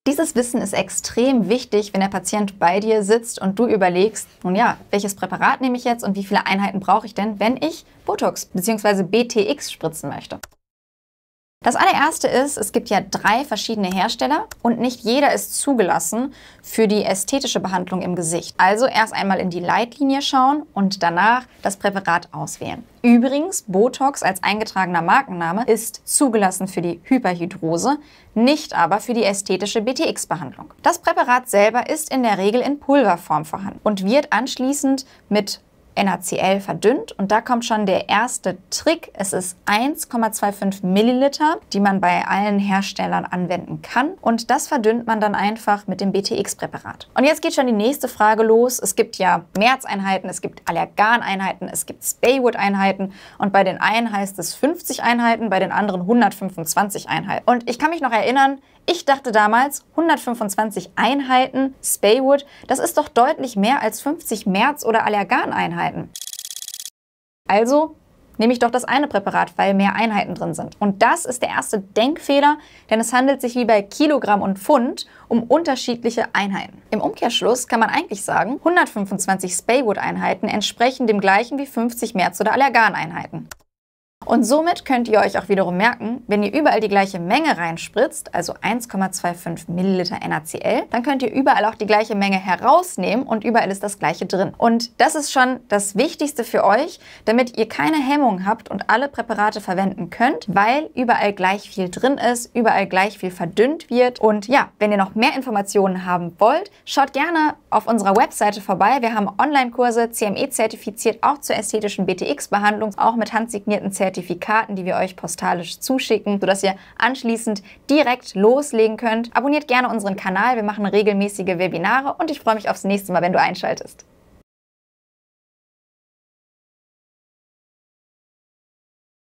Dieses Wissen ist extrem wichtig, wenn der Patient bei dir sitzt und du überlegst, nun ja, welches Präparat nehme ich jetzt und wie viele Einheiten brauche ich denn, wenn ich Botox bzw. BTX spritzen möchte. Das allererste ist, es gibt ja 3 verschiedene Hersteller und nicht jeder ist zugelassen für die ästhetische Behandlung im Gesicht. Also erst einmal in die Leitlinie schauen und danach das Präparat auswählen. Übrigens, Botox als eingetragener Markenname ist zugelassen für die Hyperhidrose, nicht aber für die ästhetische BTX-Behandlung. Das Präparat selber ist in der Regel in Pulverform vorhanden und wird anschließend mit NaCl verdünnt und da kommt schon der erste Trick. Es ist 1,25 Milliliter, die man bei allen Herstellern anwenden kann und das verdünnt man dann einfach mit dem BTX-Präparat. Und jetzt geht schon die nächste Frage los. Es gibt ja Merzeinheiten, es gibt Allerganeinheiten, es gibt Spaywood-Einheiten und bei den einen heißt es 50 Einheiten, bei den anderen 125 Einheiten. Und ich kann mich noch erinnern, ich dachte damals, 125 Einheiten Spaywood, das ist doch deutlich mehr als 50 Merz- oder Allerganeinheiten. Also nehme ich doch das eine Präparat, weil mehr Einheiten drin sind. Und das ist der erste Denkfehler, denn es handelt sich wie bei Kilogramm und Pfund um unterschiedliche Einheiten. Im Umkehrschluss kann man eigentlich sagen, 125 Spaywood-Einheiten entsprechen dem gleichen wie 50 Merz- oder Allerganeinheiten. Und somit könnt ihr euch auch wiederum merken, wenn ihr überall die gleiche Menge reinspritzt, also 1,25 Milliliter NaCl, dann könnt ihr überall auch die gleiche Menge herausnehmen und überall ist das gleiche drin. Und das ist schon das Wichtigste für euch, damit ihr keine Hemmung habt und alle Präparate verwenden könnt, weil überall gleich viel drin ist, überall gleich viel verdünnt wird. Und ja, wenn ihr noch mehr Informationen haben wollt, schaut gerne auf unserer Webseite vorbei. Wir haben Online-Kurse, CME-zertifiziert, auch zur ästhetischen BTX-Behandlung, auch mit handsignierten Zertifikaten, die wir euch postalisch zuschicken, sodass ihr anschließend direkt loslegen könnt. Abonniert gerne unseren Kanal, wir machen regelmäßige Webinare und ich freue mich aufs nächste Mal, wenn du einschaltest.